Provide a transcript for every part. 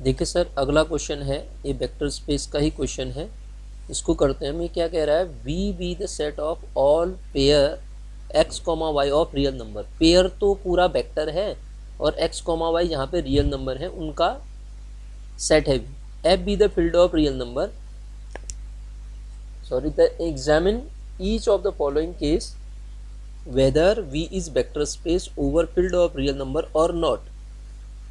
देखिए सर, अगला क्वेश्चन है, ये वेक्टर स्पेस का ही क्वेश्चन है। इसको करते हैं। मैं क्या कह रहा है, V be the set of all pair X comma Y of real number. Pair तो पूरा वेक्टर है और एक्स कॉमा वाई यहाँ पे रियल नंबर है, उनका सेट है। F be the field of real number, sorry, the examine each of the following case whether V is vector space over field of real number और not.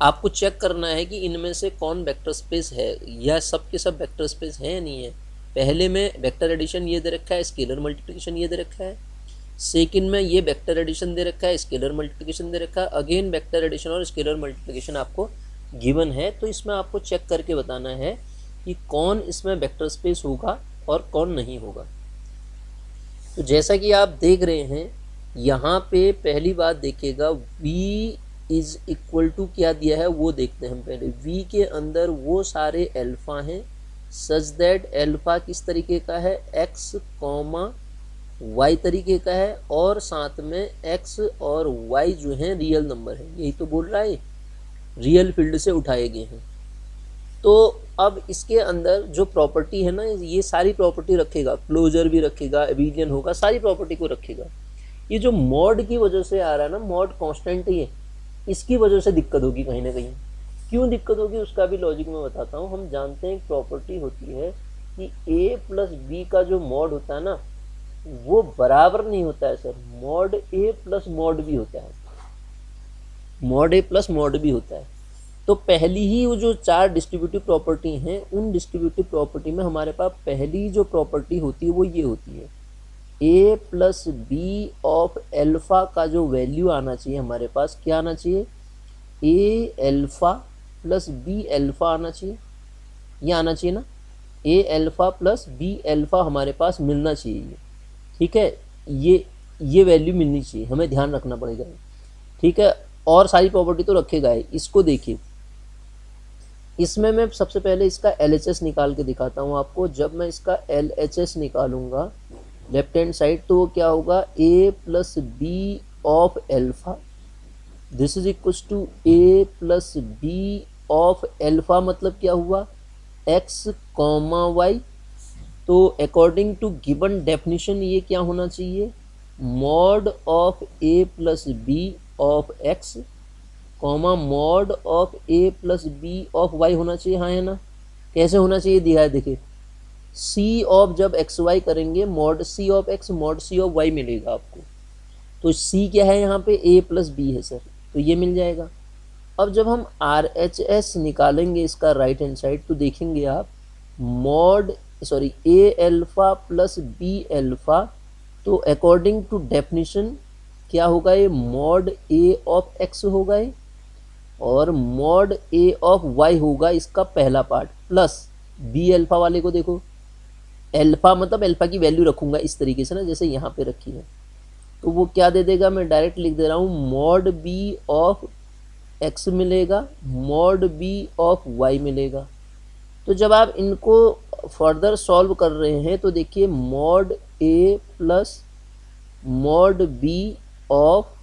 आपको check करना है कि इनमें से कौन वेक्टर स्पेस है, या सब के सब वेक्टर स्पेस है या नहीं है। पहले में वेक्टर एडिशन ये दे रखा है, स्केलर मल्टीप्लिकेशन ये दे रखा है। सेकंड में ये वेक्टर एडिशन दे रखा है, स्केलर मल्टीप्लिकेशन दे रखा है। अगेन वेक्टर एडिशन और स्केलर मल्टीप्लिकेशन आपको गिवन है। तो इसमें आपको चेक करके बताना है कि कौन इसमें वेक्टर स्पेस होगा और कौन नहीं होगा। तो जैसा कि आप देख रहे हैं, यहाँ पे पहली बात देखिएगा, v इज इक्वल टू क्या दिया है वो देखते हैं हम पहले। v के अंदर वो सारे अल्फ़ा हैं सच दैट अल्फ़ा किस तरीके का है, x कॉमा y तरीके का है, और साथ में x और y जो हैं रियल नंबर है। यही तो बोल रहा है, रियल फील्ड से उठाए गए हैं। तो अब इसके अंदर जो प्रॉपर्टी है ना, ये सारी प्रॉपर्टी रखेगा, क्लोजर भी रखेगा, एबिलियन होगा, सारी प्रॉपर्टी को रखेगा। ये जो मॉड की वजह से आ रहा है ना, मॉड कांस्टेंट ही है, इसकी वजह से दिक्कत होगी कहीं ना कहीं। क्यों दिक्कत होगी उसका भी लॉजिक मैं बताता हूँ। हम जानते हैं एक प्रॉपर्टी होती है कि a प्लस बी का जो मॉड होता है ना, वो बराबर नहीं होता है sir. Mod a plus mod भी होता है, मॉड a प्लस मॉड भी होता है। तो पहली ही वो जो चार डिस्ट्रीब्यूटिव प्रॉपर्टी हैं, उन डिस्ट्रीब्यूटिव प्रॉपर्टी में हमारे पास पहली जो प्रॉपर्टी होती है वो ये होती है, a plus B of alpha का जो वैल्यू आना चाहिए हमारे पास, क्या आना चाहिए, a alpha plus B alpha आना चाहिए। ये आना चाहिए ना, a alpha plus B alpha हमारे पास मिलना चाहिए। ठीक है, ये वैल्यू मिलनी चाहिए, हमें ध्यान रखना पड़ेगा। ठीक है, और सारी प्रॉपर्टी तो रखेगा है। इसको देखिए, इसमें मैं सबसे पहले इसका LHS निकाल के दिखाता हूँ आपको। जब मैं इसका LHS निकालूंगा लेफ्ट हैंड साइड, तो वो क्या होगा, a plus B of alpha, this is equal to a plus B of alpha, मतलब क्या हुआ, x कॉमा वाई। तो अकॉर्डिंग टू गिवन डेफिनेशन ये क्या होना चाहिए, mod of a plus B of x comma mod of a plus B of y होना चाहिए। हाँ है ना, कैसे होना चाहिए दिया है, देखिए c ऑफ जब एक्स वाई करेंगे, mod c of x mod c of y मिलेगा आपको। तो c क्या है यहाँ पे, a प्लस बी है सर, तो ये मिल जाएगा। अब जब हम RHS निकालेंगे इसका राइट हैंड साइड, तो देखेंगे आप mod a alpha plus b alpha, तो अकॉर्डिंग टू डेफिनेशन क्या होगा, ये मॉड a ऑफ x होगा ये, और मॉड a ऑफ y होगा इसका पहला पार्ट, प्लस b एल्फ़ा वाले को देखो, एल्फ़ा मतलब एल्फ़ा की वैल्यू रखूंगा इस तरीके से ना, जैसे यहाँ पे रखी है। तो वो क्या दे देगा, मैं डायरेक्ट लिख दे रहा हूँ, मॉड b ऑफ x मिलेगा, मॉड b ऑफ y मिलेगा। तो जब आप इनको फर्दर सॉल्व कर रहे हैं, तो देखिए mod a plus mod b of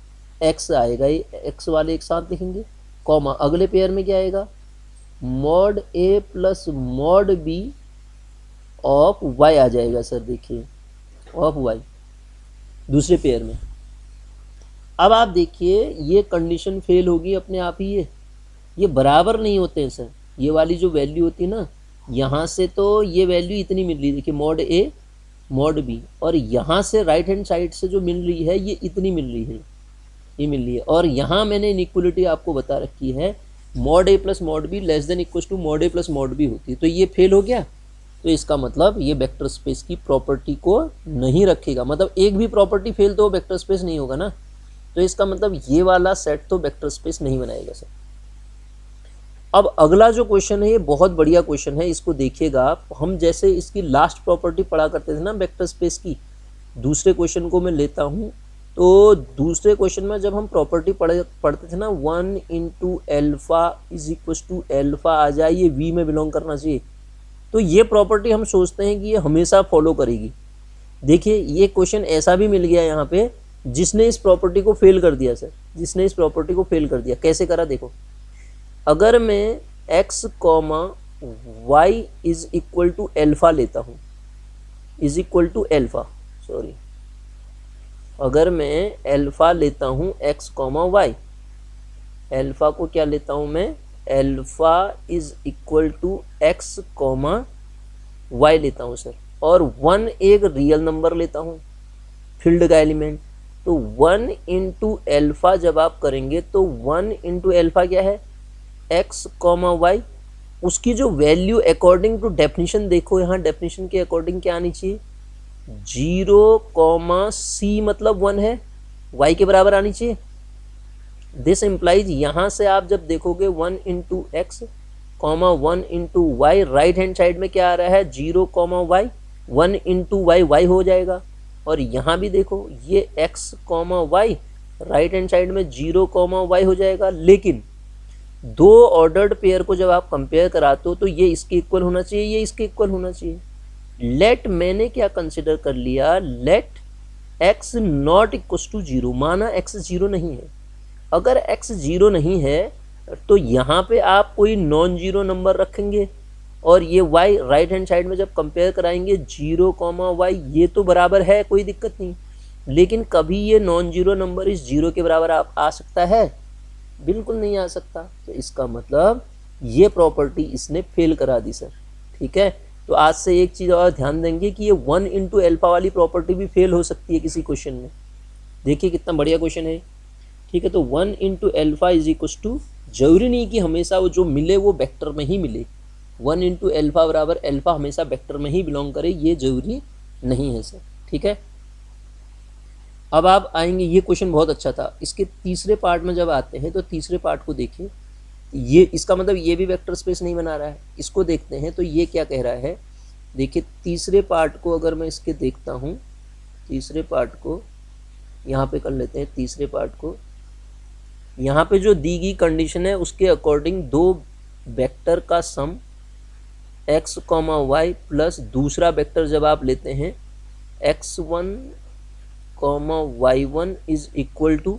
x आएगा, ये x वाले एक साथ लिखेंगे, कॉमा अगले पेयर में क्या आएगा, mod a plus mod b of y आ जाएगा सर, देखिए ऑफ y दूसरे पेयर में। अब आप देखिए ये कंडीशन फेल होगी अपने आप ही, ये बराबर नहीं होते हैं सर। ये वाली जो वैल्यू होती है ना, यहाँ से तो ये वैल्यू इतनी मिल रही है, देखिए मॉड a मॉड b, और यहाँ से राइट हैंड साइड से जो मिल रही है ये इतनी मिल रही है, ये मिल रही है। और यहाँ मैंने इनइक्वलिटी आपको बता रखी है, mod a plus mod b less than equal to mod a plus mod b होती है। तो ये फेल हो गया, तो इसका मतलब ये वेक्टर स्पेस की प्रॉपर्टी को नहीं रखेगा। मतलब एक भी प्रॉपर्टी फेल तो वेक्टर स्पेस नहीं होगा ना, तो इसका मतलब ये वाला सेट तो वेक्टर स्पेस नहीं बनाएगा सर। अब अगला जो क्वेश्चन है ये बहुत बढ़िया क्वेश्चन है, इसको देखिएगा आप। हम जैसे इसकी लास्ट प्रॉपर्टी पढ़ा करते थे ना वेक्टर स्पेस की, दूसरे क्वेश्चन को मैं लेता हूँ। तो दूसरे क्वेश्चन में जब हम प्रॉपर्टी पढ़ते थे ना, 1 into alpha is equal to alpha आ जाए, ये v में बिलोंग करना चाहिए। तो ये प्रॉपर्टी हम सोचते हैं कि ये हमेशा फॉलो करेगी। देखिए ये क्वेश्चन ऐसा भी मिल गया यहाँ पे, जिसने इस प्रॉपर्टी को फेल कर दिया सर, जिसने इस प्रॉपर्टी को फेल कर दिया। कैसे करा देखो, अगर मैं X comma Y is equal to alpha लेता हूँ, is equal to alpha, sorry, अगर मैं एल्फा लेता हूँ एक्स कॉमा वाई, एल्फा को क्या लेता हूँ मैं, alpha is equal to X comma Y लेता हूँ सर, और 1 एक रियल नंबर लेता हूँ फील्ड का एलिमेंट, तो 1 इंटू एल्फा जब आप करेंगे तो 1 इंटू एल्फा क्या है, एक्स कॉमा वाई, उसकी जो वैल्यू अकॉर्डिंग टू डेफिनेशन, देखो यहाँ डेफिनेशन के अकॉर्डिंग क्या आनी चाहिए, 0, मतलब 1 है, y के बराबर आनी चाहिए। दिस इम्प्लाइज यहाँ से आप जब देखोगे 1 into X comma 1 into Y, right hand side में क्या आ रहा है, 0 comma Y, 1 into Y Y हो जाएगा, और यहाँ भी देखो ये x comma Y, right hand side में 0 कॉमा वाई हो जाएगा, लेकिन दो ऑर्डर्ड पेयर को जब आप कंपेयर कराते हो तो ये इसके इक्वल होना चाहिए, ये इसके इक्वल होना चाहिए। लेट मैंने क्या कंसिडर कर लिया, let x not equal to 0, माना x 0 नहीं है, अगर x 0 नहीं है तो यहाँ पे आप कोई नॉन जीरो नंबर रखेंगे, और ये y राइट हैंड साइड में जब कंपेयर कराएंगे 0 कॉमा वाई, ये तो बराबर है, कोई दिक्कत नहीं, लेकिन कभी ये नॉन जीरो नंबर इस 0 के बराबर आप आ सकता है, बिल्कुल नहीं आ सकता, तो इसका मतलब ये प्रॉपर्टी इसने फेल करा दी सर। ठीक है, तो आज से एक चीज़ और ध्यान देंगे कि ये 1 इंटू एल्फा वाली प्रॉपर्टी भी फेल हो सकती है किसी क्वेश्चन में। देखिए कितना बढ़िया क्वेश्चन है। ठीक है, तो 1 into alpha is equal to, जरूरी नहीं कि हमेशा वो जो मिले वो वेक्टर में ही मिले, 1 इंटू एल्फा बराबर एल्फा हमेशा वेक्टर में ही बिलोंग करे, ये जरूरी नहीं है सर। ठीक है, अब आप आएंगे, ये क्वेश्चन बहुत अच्छा था, इसके तीसरे पार्ट में जब आते हैं तो तीसरे पार्ट को देखिए, ये इसका मतलब ये भी वेक्टर स्पेस नहीं बना रहा है, इसको देखते हैं तो ये क्या कह रहा है। देखिए तीसरे पार्ट को अगर मैं इसके देखता हूँ, तीसरे पार्ट को यहाँ पे कर लेते हैं, तीसरे पार्ट को यहाँ पे जो दी गई कंडीशन है उसके अकॉर्डिंग दो वेक्टर का sum x comma Y plus दूसरा वेक्टर जब आप लेते हैं x1 comma y1 is equal to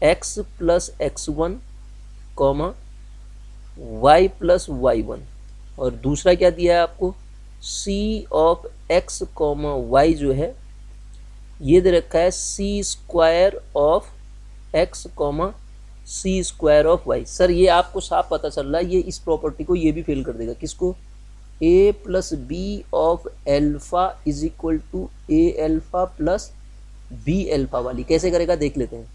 x plus x1 comma y plus y1, और दूसरा क्या दिया है आपको, c of x comma y जो है ये दे रखा है c square of x comma C square of Y. Sir ये आपको साफ पता चल रहा है, ये इस प्रॉपर्टी को ये भी फेल कर देगा, किसको, a plus B of alpha is equal to A alpha plus B alpha वाली। कैसे करेगा देख लेते हैं।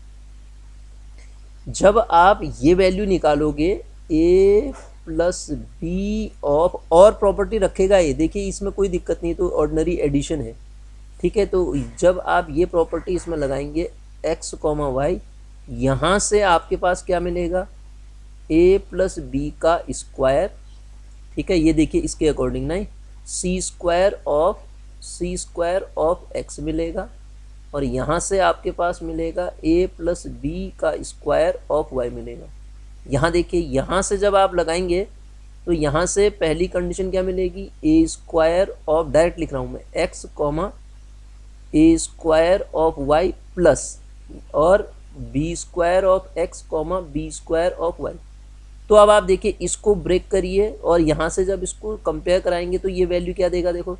जब आप ये वैल्यू निकालोगे a प्लस बी ऑफ, और प्रॉपर्टी रखेगा ये, देखिए इसमें कोई दिक्कत नहीं, तो ऑर्डिनरी एडिशन है। ठीक है, तो जब आप ये प्रॉपर्टी इसमें लगाएंगे x कॉमा वाई, यहाँ से आपके पास क्या मिलेगा, a प्लस बी का स्क्वायर। ठीक है, ये देखिए इसके अकॉर्डिंग नहीं, सी स्क्वायर ऑफ x मिलेगा, और यहाँ से आपके पास मिलेगा a प्लस बी का स्क्वायर ऑफ y मिलेगा। यहाँ देखिए, यहाँ से जब आप लगाएंगे तो यहाँ से पहली कंडीशन क्या मिलेगी, a स्क्वायर ऑफ, डायरेक्ट लिख रहा हूँ मैं, x comma a square of y plus और b square of x comma b square of y. तो अब आप देखिए इसको ब्रेक करिए, और यहाँ से जब इसको कंपेयर कराएंगे तो ये वैल्यू क्या देगा, देखो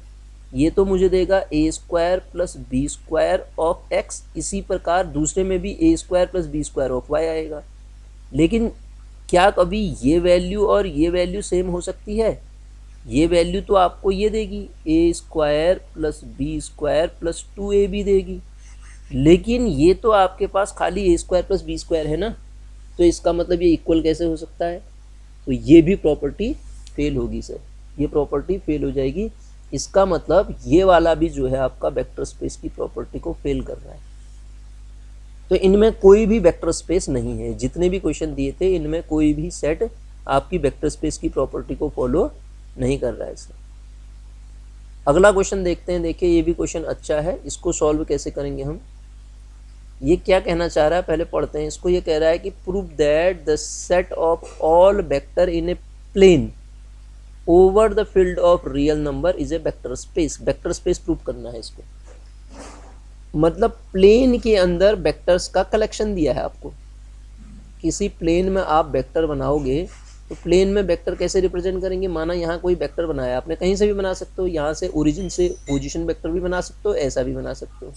ये तो मुझे देगा a square plus b square of x, इसी प्रकार दूसरे में भी a square plus b square of y आएगा। लेकिन क्या कभी ये वैल्यू और ये वैल्यू सेम हो सकती है, ये वैल्यू तो आपको ये देगी a square plus b square plus 2ab देगी, लेकिन ये तो आपके पास खाली a square plus b square है ना, तो इसका मतलब ये इक्वल कैसे हो सकता है, तो ये भी प्रॉपर्टी फेल होगी सर, ये प्रॉपर्टी फेल हो जाएगी। इसका मतलब ये वाला भी जो है आपका वेक्टर स्पेस की प्रॉपर्टी को फेल कर रहा है। तो इनमें कोई भी वेक्टर स्पेस नहीं है, जितने भी क्वेश्चन दिए थे इनमें कोई भी सेट आपकी वेक्टर स्पेस की प्रॉपर्टी को फॉलो नहीं कर रहा है सर। अगला क्वेश्चन देखते हैं। देखिए ये भी क्वेश्चन अच्छा है, इसको सॉल्व कैसे करेंगे हम, ये क्या कहना चाह रहा है पहले पढ़ते हैं इसको। ये कह रहा है कि prove that the set of all vector in a plane over the field of real number is a vector space. Vector space prove करना है इसको, मतलब प्लेन के अंदर वेक्टर्स का कलेक्शन दिया है आपको। किसी प्लेन में आप वेक्टर बनाओगे तो प्लेन में वेक्टर कैसे रिप्रेजेंट करेंगे, माना यहाँ कोई वेक्टर बनाया आपने, कहीं से भी बना सकते हो, यहाँ से ओरिजिन से पोजीशन वेक्टर भी बना सकते हो, ऐसा भी बना सकते हो।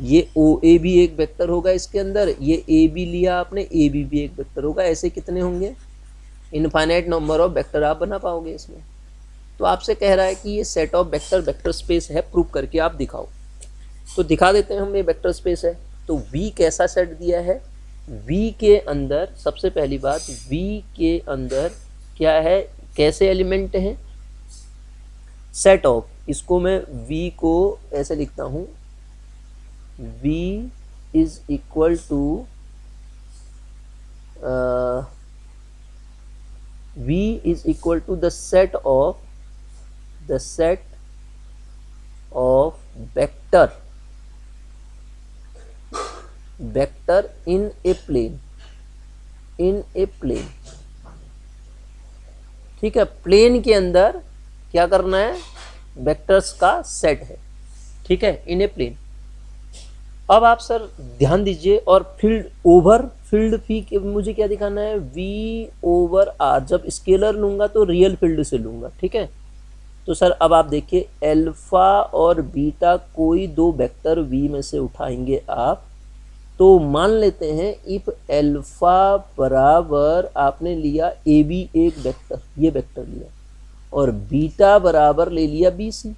ये ओ ए भी एक वेक्टर होगा इसके अंदर, ये ए बी लिया आपने, ए बी भी एक वेक्टर होगा, ऐसे कितने होंगे, इनफाइनाइट नंबर ऑफ वेक्टर आप बना पाओगे इसमें। तो आपसे कह रहा है कि ये set of vector vector space है, प्रूव करके आप दिखाओ। तो दिखा देते हैं हम, ये वेक्टर स्पेस है। तो V कैसा सेट दिया है, V के अंदर सबसे पहली बात, V के अंदर क्या है, कैसे एलिमेंट हैं, सेट ऑफ, इसको मैं V को ऐसे लिखता हूँ, V is equal to V is equal to the set of vector in a plane, ठीक है। प्लेन के अंदर क्या करना है, वेक्टर्स का सेट है, ठीक है, इन ए प्लेन। अब आप सर ध्यान दीजिए, और फील्ड फी मुझे क्या दिखाना है, V ओवर R, जब स्केलर लूँगा तो रियल फील्ड से लूँगा, ठीक है। तो सर अब आप देखिए, अल्फा और बीटा कोई दो वेक्टर V में से उठाएंगे आप, तो मान लेते हैं इफ अल्फा बराबर आपने लिया AB एक वेक्टर, ये वेक्टर लिया, और बीटा बराबर ले लिया BC।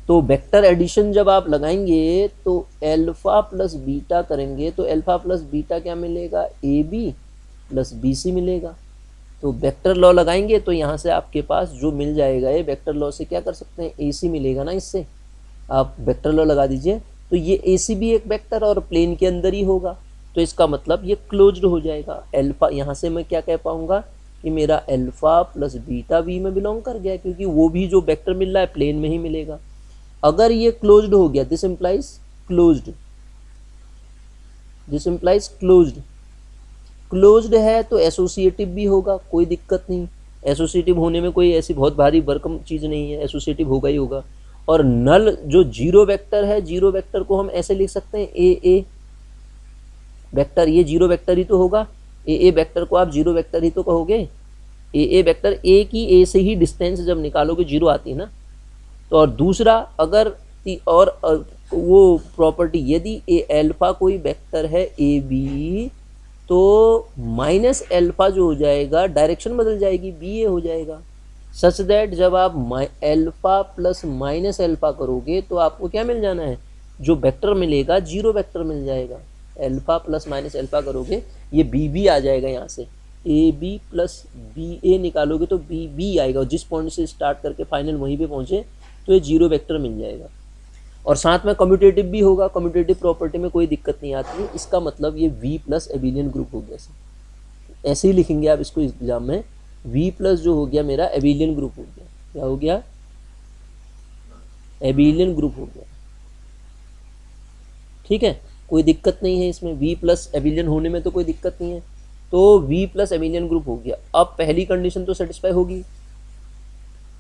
तो वेक्टर एडिशन जब आप लगाएंगे तो अल्फा प्लस बीटा करेंगे, तो अल्फा प्लस बीटा क्या मिलेगा, AB प्लस BC मिलेगा। तो वेक्टर लॉ लगाएंगे तो यहाँ से आपके पास जो मिल जाएगा, ये वेक्टर लॉ से क्या कर सकते हैं, AC मिलेगा ना, इससे आप वेक्टर लॉ लगा दीजिए। तो ये AC भी एक वेक्टर और प्लेन के अंदर ही होगा, तो इसका मतलब ये क्लोज्ड हो जाएगा। अल्फा यहाँ से मैं क्या कह पाऊँगा कि मेरा अल्फा प्लस बीटा V में बिलोंग कर गया, क्योंकि वो भी जो वेक्टर मिल रहा है प्लेन में ही मिलेगा। अगर ये क्लोज्ड हो गया, दिस इम्प्लाइज क्लोज्ड, क्लोज्ड है तो एसोसिएटिव भी होगा, कोई दिक्कत नहीं, एसोसिएटिव होने में कोई ऐसी बहुत भारी भरकम चीज़ नहीं है, एसोसिएटिव होगा ही होगा। और नल जो जीरो वेक्टर है, जीरो वेक्टर को हम ऐसे लिख सकते हैं, ए वेक्टर, ये जीरो वेक्टर ही तो होगा, ए वेक्टर को आप जीरो वेक्टर ही तो कहोगे। ए वेक्टर, ए की ए से ही डिस्टेंस जब निकालोगे जीरो आती है ना। तो और दूसरा, अगर वो प्रॉपर्टी, यदि ए अल्फा कोई वेक्टर है ए बी, तो माइनस अल्फा जो हो जाएगा, डायरेक्शन बदल जाएगी, बी ए हो जाएगा, सच दैट जब आप अल्फा प्लस माइनस अल्फा करोगे तो आपको क्या मिल जाना है, जो वेक्टर मिलेगा जीरो वेक्टर मिल जाएगा। अल्फा प्लस माइनस अल्फा करोगे, ये बी बी आ जाएगा, यहाँ से ए बी प्लस बी ए निकालोगे तो बी बी आएगा, और जिस पॉइंट से स्टार्ट करके फाइनल वहीं पे पहुँचे तो ये जीरो वेक्टर मिल जाएगा। और साथ में कम्यूटेटिव भी होगा, कम्यूटेटिव प्रॉपर्टी में कोई दिक्कत नहीं आती है। इसका मतलब ये V प्लस एबिलियन ग्रुप हो गया, ऐसे ही लिखेंगे आप इसको एग्जाम में, V प्लस जो हो गया मेरा एबिलियन ग्रुप हो गया, क्या हो गया, एबिलियन ग्रुप हो गया, ठीक है, कोई दिक्कत नहीं है इसमें, V प्लस एबिलियन होने में तो कोई दिक्कत नहीं है। तो V प्लस एबिलियन ग्रुप हो गया। अब पहली कंडीशन तो सेटिस्फाई होगी।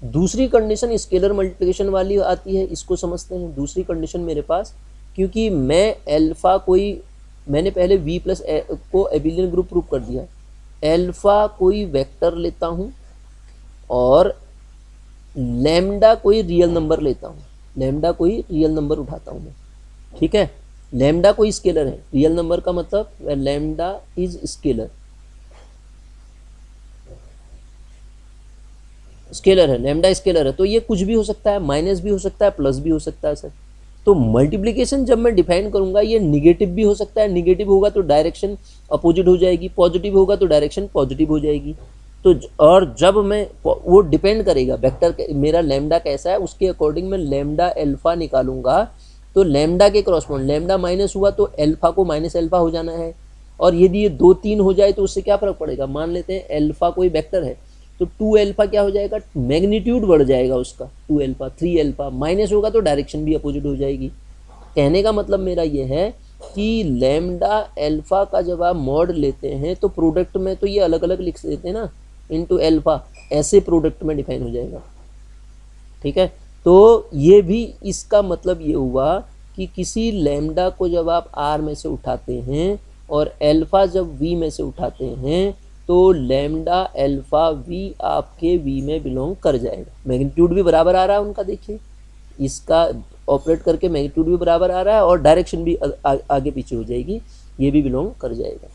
दूसरी कंडीशन स्केलर मल्टीप्लिकेशन वाली आती है, इसको समझते हैं। दूसरी कंडीशन मेरे पास, क्योंकि मैं अल्फा कोई, मैंने पहले V प्लस को एबिलियन ग्रुप प्रूव कर दिया, अल्फा कोई वेक्टर लेता हूँ और लैम्डा कोई रियल नंबर लेता हूँ, लैम्डा कोई रियल नंबर उठाता हूँ मैं, ठीक है। लैम्डा कोई स्केलर है, रियल नंबर का मतलब लैम्डा इज स्केलर, स्केलर है, लैम्डा स्केलर है, तो ये कुछ भी हो सकता है, माइनस भी हो सकता है, प्लस भी हो सकता है सर। तो मल्टीप्लिकेशन जब मैं डिफाइन करूंगा, ये निगेटिव भी हो सकता है, निगेटिव होगा तो डायरेक्शन अपोजिट हो जाएगी, पॉजिटिव होगा तो डायरेक्शन पॉजिटिव हो जाएगी। तो और जब मैं, वो डिपेंड करेगा वेक्टर मेरा लैम्डा कैसा है, उसके अकॉर्डिंग मैं लैम्डा अल्फा निकालूंगा। तो लैम्डा के क्रॉसपॉन्ड, लैम्डा माइनस हुआ तो अल्फा को माइनस अल्फा हो जाना है। और यदि ये 2 3 हो जाए तो उससे क्या फर्क पड़ेगा, मान लेते हैं अल्फा कोई वेक्टर है तो 2 अल्फा क्या हो जाएगा, मैग्नीट्यूड बढ़ जाएगा उसका, 2 अल्फा 3 अल्फा, माइनस होगा तो डायरेक्शन भी अपोजिट हो जाएगी। कहने का मतलब मेरा ये है कि लैम्डा अल्फा का जब आप मॉड लेते हैं तो प्रोडक्ट में तो ये अलग अलग लिख देते हैं ना, इनटू अल्फा, ऐसे प्रोडक्ट में डिफाइन हो जाएगा, ठीक है। तो ये भी इसका मतलब ये हुआ कि किसी लैम्डा को जब आप R में से उठाते हैं और अल्फा जब V में से उठाते हैं तो लैम्डा अल्फा वी आपके वी में बिलोंग कर जाएगा। मैग्नीट्यूड भी बराबर आ रहा है उनका, देखिए इसका ऑपरेट करके मैग्नीट्यूड भी बराबर आ रहा है और डायरेक्शन भी आगे पीछे हो जाएगी, ये भी बिलोंग कर जाएगा।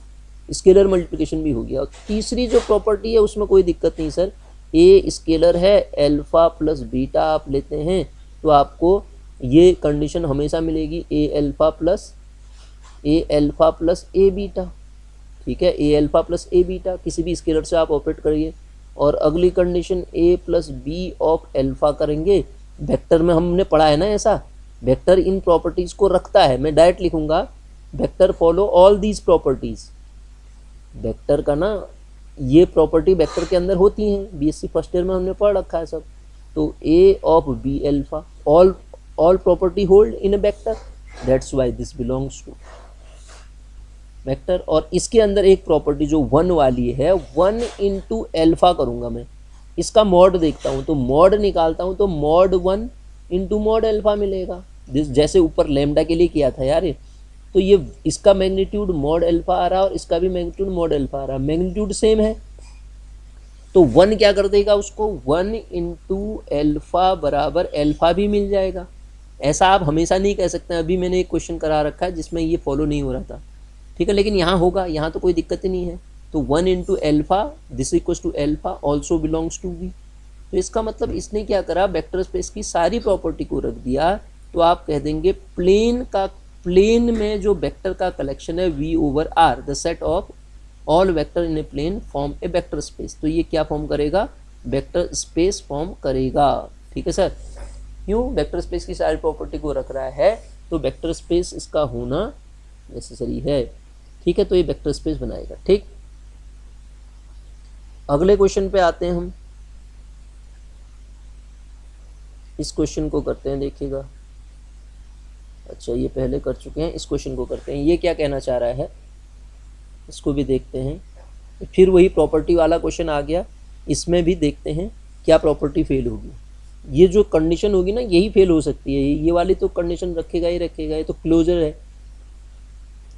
स्केलर मल्टीप्लिकेशन भी हो गया। और तीसरी जो प्रॉपर्टी है उसमें कोई दिक्कत नहीं सर, ए स्केलर है, अल्फा प्लस बीटा आप लेते हैं तो आपको ये कंडीशन हमेशा मिलेगी, A alpha plus A beta. ठीक है, A alpha plus A beta किसी भी स्केलर से आप ऑपरेट करिए। और अगली condition A plus B of alpha करेंगे। वेक्टर में हमने पढ़ा है ना ऐसा, वेक्टर इन प्रॉपर्टीज को रखता है। मैं डायरेक्ट लिखूंगा vector follow all these properties. Vector का ना ये प्रॉपर्टी वेक्टर के अंदर होती हैं, बीएससी फर्स्ट ईयर में हमने पढ़ रखा है सब। तो a of b alpha, all property hold in a vector, that's why this belongs to vector. और इसके अंदर एक प्रॉपर्टी जो 1 वाली है, 1 इंटू अल्फा करूँगा मैं, इसका मॉड देखता हूँ तो मॉड निकालता हूँ तो मॉड 1 इंटू मॉड अल्फा मिलेगा, जैसे ऊपर लैम्डा के लिए किया था यार। तो ये इसका मैग्नीट्यूड मॉड अल्फा आ रहा है और इसका भी मैग्नीट्यूड मॉड अल्फा आ रहा है, मैग्नीट्यूड सेम है। तो 1 क्या कर देगा उसको, 1 इंटू अल्फा बराबर अल्फा भी मिल जाएगा। ऐसा आप हमेशा नहीं कह सकते। अभी मैंने एक क्वेश्चन करा रखा है जिसमें ये फॉलो नहीं हो रहा था, ठीक है, लेकिन यहाँ होगा, यहाँ तो कोई दिक्कत ही नहीं है। तो 1 into alpha this equals to alpha also belongs to V. तो इसका मतलब इसने क्या करा, वेक्टर स्पेस की सारी प्रॉपर्टी को रख दिया। तो आप कह देंगे प्लेन में जो वेक्टर का कलेक्शन है V over R, the set of all vector in a plane form a vector space. तो ये क्या फॉर्म करेगा, वेक्टर स्पेस फॉर्म करेगा। ठीक है सर, क्यों, वेक्टर स्पेस की सारी प्रॉपर्टी को रख रहा है तो वेक्टर स्पेस इसका होना नेसेसरी है। ठीक है, तो ये वेक्टर स्पेस बनाएगा। ठीक, अगले क्वेश्चन पे आते हैं हम। इस क्वेश्चन को करते हैं, देखिएगा। अच्छा, ये पहले कर चुके हैं, इस क्वेश्चन को करते हैं। ये क्या कहना चाह रहा है इसको भी देखते हैं। फिर वही प्रॉपर्टी वाला क्वेश्चन आ गया, इसमें भी देखते हैं क्या प्रॉपर्टी फेल होगी। ये जो कंडीशन होगी ना यही फेल हो सकती है, ये वाली तो कंडीशन रखेगा ही रखेगा, ये तो क्लोजर है।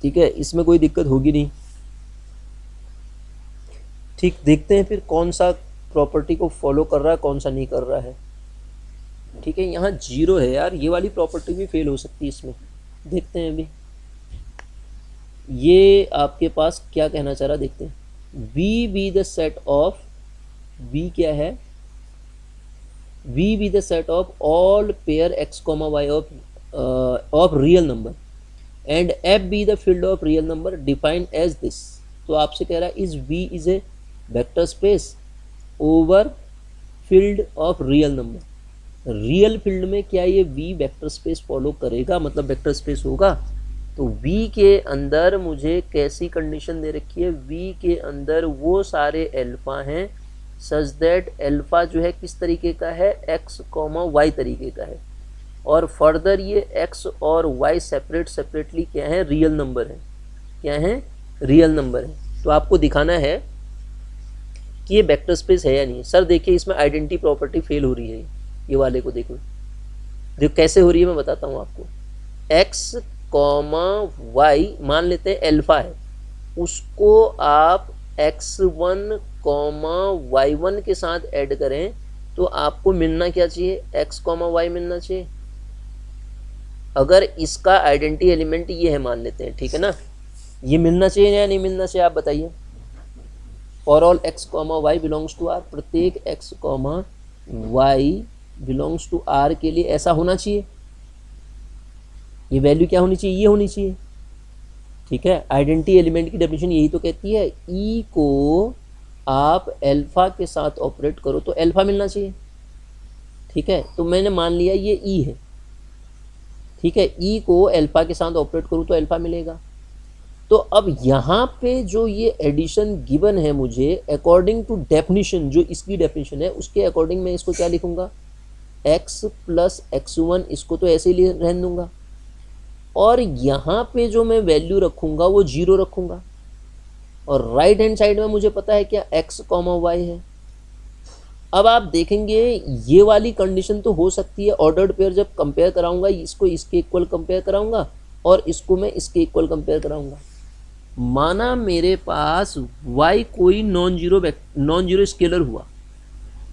ठीक है, इसमें कोई दिक्कत होगी नहीं। ठीक, देखते हैं फिर कौन सा प्रॉपर्टी को फॉलो कर रहा है, कौन सा नहीं कर रहा है। ठीक है, यहाँ 0 है यार, ये वाली प्रॉपर्टी भी फेल हो सकती है इसमें। देखते हैं अभी ये आपके पास क्या कहना चाह रहा, देखते हैं। V be the set of, V क्या है, V be the set of all pair X comma Y of real number and F be the field of real number defined as this. तो आपसे कह रहा है is V is a vector space over field of real number. Real field में क्या ये V vector space follow करेगा, मतलब वेक्टर स्पेस होगा। तो वी के अंदर मुझे कैसी कंडीशन दे रखी है, वी के अंदर वो सारे अल्फा हैं सच दैट अल्फा जो है किस तरीके का है, एक्स कॉमा वाई तरीके का है। और फर्दर ये एक्स और वाई सेपरेटली क्या है, रियल नंबर है। क्या है, रियल नंबर है। तो आपको दिखाना है कि ये वेक्टर स्पेस है या नहीं। सर देखिए इसमें आइडेंटिटी प्रॉपर्टी फेल हो रही है, ये वाले को देखो कैसे हो रही है, मैं बताता हूँ आपको। एक्स कॉमा वाई मान लेते हैं अल्फा है, उसको आप x1 कॉमा y1 के साथ ऐड करें तो आपको मिलना क्या चाहिए, x कॉमा वाई मिलना चाहिए। अगर इसका आइडेंटिटी एलिमेंट ये है मान लेते हैं, ठीक है ना, ये मिलना चाहिए या नहीं मिलना चाहिए, आप बताइए। For all x comma Y belongs to R, प्रत्येक x comma Y belongs to R के लिए ऐसा होना चाहिए। ये वैल्यू क्या होनी चाहिए, ये होनी चाहिए। ठीक है, आइडेंटिटी एलिमेंट की डेफिनेशन यही तो कहती है, ई को आप अल्फा के साथ ऑपरेट करो तो अल्फा मिलना चाहिए। ठीक है, तो मैंने मान लिया ये ई है। ठीक है, ई को अल्फा के साथ ऑपरेट करूँ तो अल्फा मिलेगा। तो अब यहाँ पे जो ये एडिशन गिवन है मुझे अकॉर्डिंग टू डेफिनेशन, जो इसकी डेफिनेशन है उसके अकॉर्डिंग मैं इसको क्या लिखूँगा, x प्लस x1, इसको तो ऐसे ही रहने दूंगा। और यहाँ पे जो मैं वैल्यू रखूँगा वो 0 रखूँगा। और राइट हैंड साइड में मुझे पता है क्या, x कॉमा वाई है। अब आप देखेंगे ये वाली कंडीशन तो हो सकती है, ऑर्डर्ड पेयर जब कंपेयर कराऊंगा इसको इसके इक्वल कंपेयर कराऊंगा और इसको मैं इसके इक्वल कंपेयर कराऊंगा। माना मेरे पास y कोई नॉन जीरो स्केलर हुआ।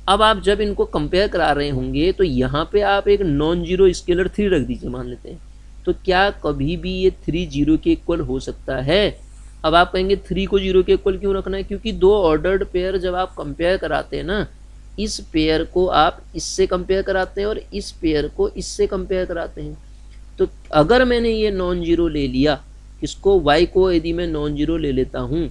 अब आप जब इनको कंपेयर करा रहे होंगे तो यहाँ पे आप एक नॉन जीरो स्केलर 3 रख दीजिए मान लेते हैं, तो क्या कभी भी ये 3 जीरो के इक्वल हो सकता है? अब आप कहेंगे 3 को जीरो के इक्वल क्यों रखना है? क्योंकि दो ऑर्डर्ड पेयर जब आप कंपेयर कराते हैं ना, इस पेयर को आप इससे कंपेयर कराते हैं और इस पेयर को इससे कंपेयर कराते हैं। तो अगर मैंने ये नॉन जीरो ले लिया, इसको y को यदि मैं नॉन जीरो ले लेता हूँ,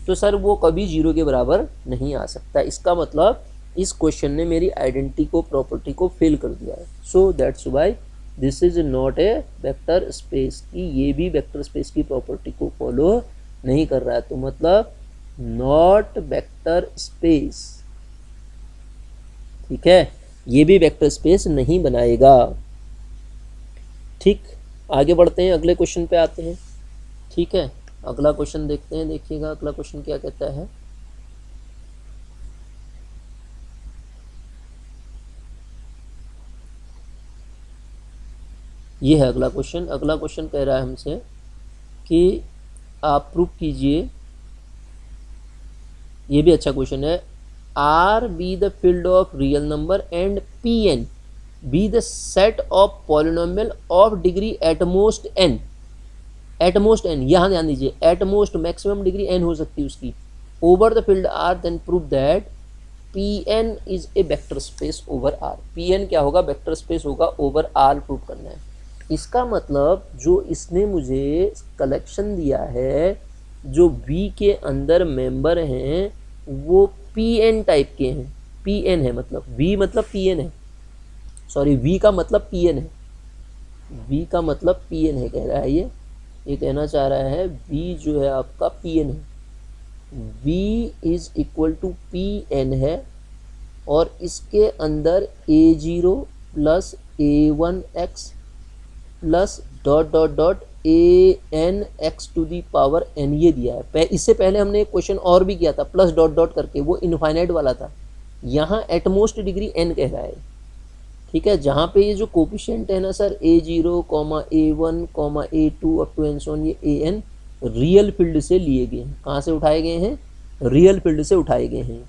तो सर वो कभी जीरो के बराबर नहीं आ सकता। इसका मतलब इस क्वेश्चन ने मेरी आइडेंटिटी को, प्रॉपर्टी को फेल कर दिया है। So that's why this is not a vector space की, ये भी वेक्टर स्पेस की प्रॉपर्टी को फॉलो नहीं कर रहा है। तो मतलब नॉट वेक्टर स्पेस, ठीक है, ये भी वेक्टर स्पेस नहीं बनाएगा। ठीक, आगे बढ़ते हैं, अगले क्वेश्चन पे आते हैं। ठीक है, अगला क्वेश्चन देखते हैं। देखिएगा अगला क्वेश्चन क्या कहता है। ये है अगला क्वेश्चन। अगला क्वेश्चन कह रहा है हमसे कि आप प्रूव कीजिए, ये भी अच्छा क्वेश्चन है, R be the field of real number and P N be the set of polynomial of degree at most N. At most N, यहाँ ध्यान दीजिए, एटमोस्ट मैक्सिमम डिग्री एन हो सकती है उसकी, over the field R, then prove that P N is a vector space over R. P N क्या होगा? Vector space होगा ओवर आर, प्रूव करना है। इसका मतलब जो इसने मुझे कलेक्शन दिया है, जो V के अंदर मेंबर हैं वो Pn टाइप के हैं। Pn है मतलब V मतलब Pn है, सॉरी V का मतलब Pn है, V का मतलब Pn है कह रहा है ये कहना चाह रहा है V जो है आपका Pn है। V is equal to Pn है और इसके अंदर A0 plus A1x plus dot dot dot an x to the power n ये दिया है। इससे पहले हमने एक क्वेश्चन और भी किया था प्लस डॉट डॉट करके, वो इनफाइनाइट वाला था। यहाँ एटमोस्ट डिग्री n कह रहा है, ठीक है, जहाँ पे ये जो कोफिशिएंट है ना sir A0, A1, A2 up to and so on, ये an रियल फील्ड से लिए गए हैं। कहाँ से उठाए गए हैं? रियल फील्ड से उठाए गए हैं।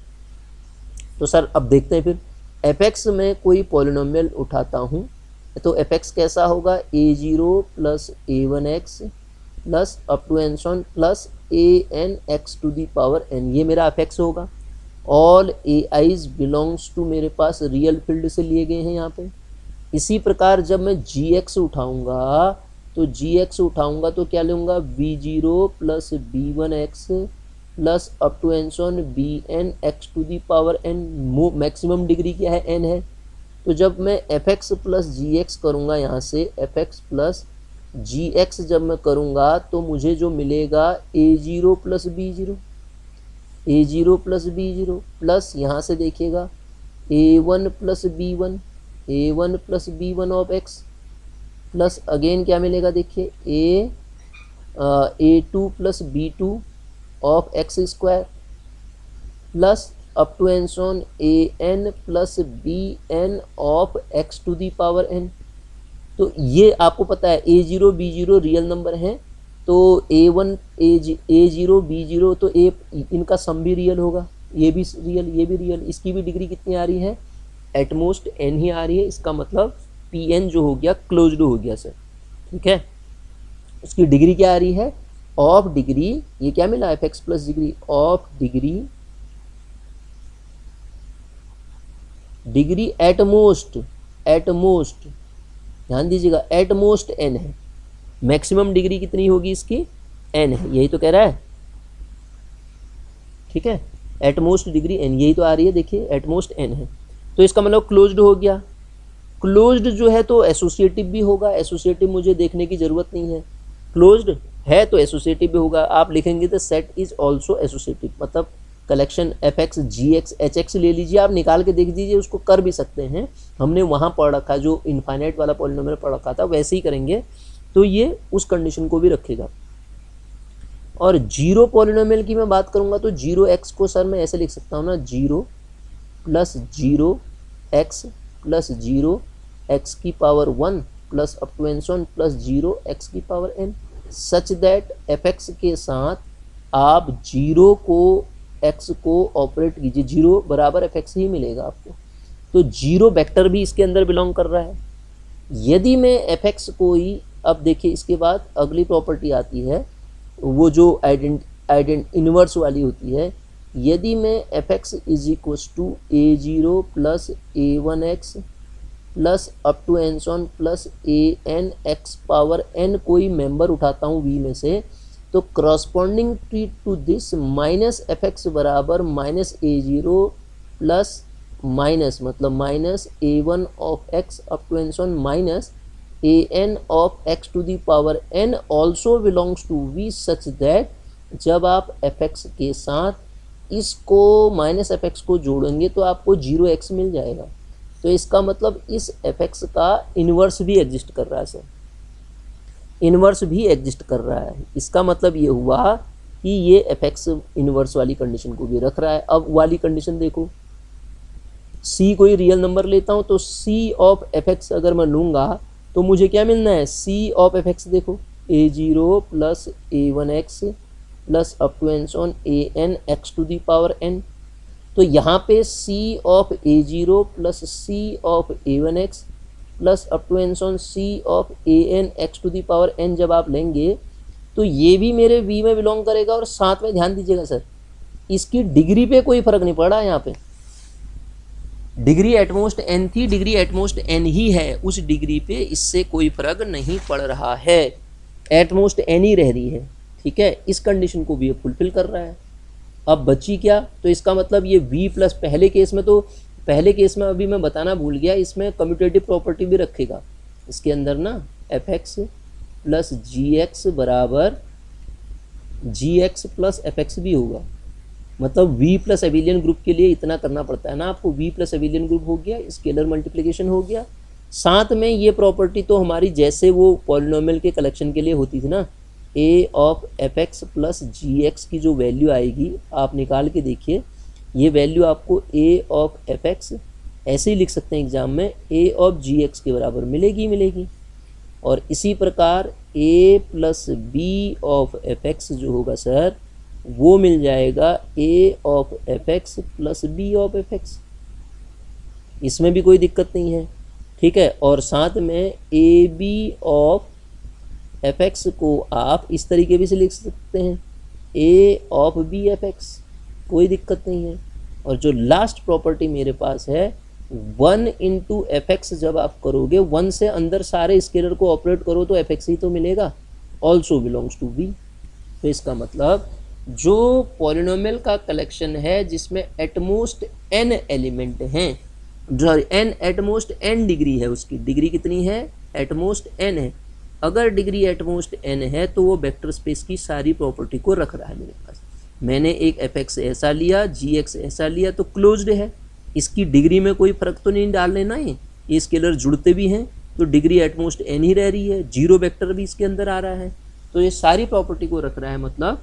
तो सर अब देखते हैं फिर, fx में कोई पॉलिनोमियल उठाता हूँ तो fx कैसा होगा? A0 plus A1x plus up to and so on plus an x to the power n, ये मेरा fx होगा। ऑल ai's बिलोंग्स टू मेरे पास रियल फील्ड से लिए गए हैं यहाँ पे। इसी प्रकार जब मैं gx उठाऊंगा तो क्या लूँगा? v0 plus b1x plus up to and so on bn x to the power n। Maximum degree क्या है? n है। तो जब मैं fx प्लस gx करूँगा, यहाँ से fx प्लस gx जब मैं करूँगा तो मुझे जो मिलेगा a0 plus b0, a0 plus b0 plus यहाँ से देखिएगा a1 plus b1, a1 plus b1 of x plus again क्या मिलेगा? देखिए a2 plus b2 of X square plus up to and so on an plus bn of x to the power n। तो ये आपको पता है a0 b0 रियल नंबर हैं, तो a1 a0 b0 तो इनका सम भी रियल होगा, ये भी रियल ये भी रियल। इसकी भी डिग्री कितनी आ रही है? एटमोस्ट n ही आ रही है। इसका मतलब Pn जो हो गया क्लोज्ड हो गया सर, ठीक है। उसकी डिग्री क्या आ रही है? ऑफ डिग्री, ये क्या मिला? fx plus degree of degree at most ध्यान दीजिएगा एटमोस्ट n है। मैक्सिमम डिग्री कितनी होगी इसकी? n है, यही तो कह रहा है, ठीक है। एटमोस्ट डिग्री n यही तो आ रही है, देखिए एटमोस्ट n है। तो इसका मतलब क्लोज्ड हो गया। क्लोज्ड जो है तो एसोसिएटिव भी होगा, एसोसिएटिव मुझे देखने की ज़रूरत नहीं है, क्लोज्ड है तो एसोसिएटिव भी होगा। आप लिखेंगे the set is also associative, मतलब कलेक्शन fx gx hx ले लीजिए, आप निकाल के देख दीजिए, उसको कर भी सकते हैं। हमने वहाँ पढ़ रखा, जो इनफाइनाइट वाला पॉलिनोमियल पढ़ रखा था, वैसे ही करेंगे तो ये उस कंडीशन को भी रखेगा। और जीरो पॉलिनोमियल की मैं बात करूँगा तो 0x को सर मैं ऐसे लिख सकता हूँ ना, 0 प्लस 0x प्लस 0x की power 1 plus up to and so on plus 0x की power n, such that fx के साथ आप जीरो को x को ऑपरेट कीजिए, जीरो बराबर fx ही मिलेगा आपको। तो जीरो वेक्टर भी इसके अंदर बिलोंग कर रहा है। यदि मैं fx को ही, अब देखिए इसके बाद अगली प्रॉपर्टी आती है वो जो इनवर्स वाली होती है। यदि मैं fx is equals to a0 plus a1x plus up to and so on plus an x power n कोई मेंबर उठाता हूँ v में से, तो corresponding to this minus fx बराबर माइनस a0 प्लस माइनस मतलब minus a1 of x up to and so on minus an of x to the power n also belongs to v such that जब आप fx के साथ इसको minus fx को जोड़ेंगे तो आपको 0x मिल जाएगा। तो इसका मतलब इस fx का इन्वर्स भी एग्जिस्ट कर रहा है सर, इन्वर्स भी एग्जिस्ट कर रहा है। इसका मतलब ये हुआ कि ये fx इन्वर्स वाली कंडीशन को भी रख रहा है। अब वाली कंडीशन देखो, c कोई रियल नंबर लेता हूँ तो c ऑफ fx अगर मैं लूँगा तो मुझे क्या मिलना है, c ऑफ fx देखो a0 plus a1x plus up to and on an x to the power n। तो यहाँ पे c of a0 plus c of a1x plus up to and on c of an x to the power n जब आप लेंगे तो ये भी मेरे v में बिलोंग करेगा। और साथ में ध्यान दीजिएगा सर, इसकी डिग्री पे कोई फर्क नहीं पड़ रहा है। यहाँ पे डिग्री एटमोस्ट n थी, डिग्री एटमोस्ट n ही है, उस डिग्री पे इससे कोई फर्क नहीं पड़ रहा है, एटमोस्ट n ही रह रही है। ठीक है, इस कंडीशन को भी ये फुलफिल कर रहा है। अब बची क्या, तो इसका मतलब ये v प्लस पहले केस में अभी मैं बताना भूल गया, इसमें कम्यूटेटिव प्रॉपर्टी भी रखेगा इसके अंदर ना, fx प्लस gx बराबर gx प्लस fx भी होगा। मतलब v प्लस एबिलियन ग्रुप के लिए इतना करना पड़ता है ना आपको, v प्लस एबिलियन ग्रुप हो गया, स्केलर मल्टीप्लिकेशन हो गया, साथ में ये प्रॉपर्टी तो हमारी जैसे वो पॉलिनोमियल के कलेक्शन के लिए होती थी ना, a of fx plus gx की जो वैल्यू आएगी आप निकाल के देखिए, ये वैल्यू आपको a ऑफ fx ऐसे ही लिख सकते हैं एग्जाम में, a ऑफ gx के बराबर मिलेगी। और इसी प्रकार a plus b of fx जो होगा सर वो मिल जाएगा a of fx plus b of fx, इसमें भी कोई दिक्कत नहीं है। ठीक है, और साथ में ए बी ऑफ fx को आप इस तरीके भी से लिख सकते हैं, a ऑफ b fx, कोई दिक्कत नहीं है। और जो लास्ट प्रॉपर्टी मेरे पास है 1 इंटू fx, जब आप करोगे 1 से अंदर सारे स्केलर को ऑपरेट करो तो fx ही तो मिलेगा, ऑल्सो बिलोंग्स टू b। तो इसका मतलब जो पॉलिनोमियल का कलेक्शन है जिसमें एटमोस्ट n एलिमेंट हैं, n एटमोस्ट n डिग्री है, उसकी डिग्री कितनी है, एटमोस्ट n है। अगर डिग्री एटमोस्ट n है तो वो वेक्टर स्पेस की सारी प्रॉपर्टी को रख रहा है मेरे पास। मैंने एक fx ऐसा लिया, gx ऐसा लिया, तो क्लोज्ड है, इसकी डिग्री में कोई फर्क तो नहीं डाल लेना है, ये स्केलर जुड़ते भी हैं तो डिग्री एटमोस्ट n ही रह रही है, जीरो वेक्टर भी इसके अंदर आ रहा है, तो ये सारी प्रॉपर्टी को रख रहा है, मतलब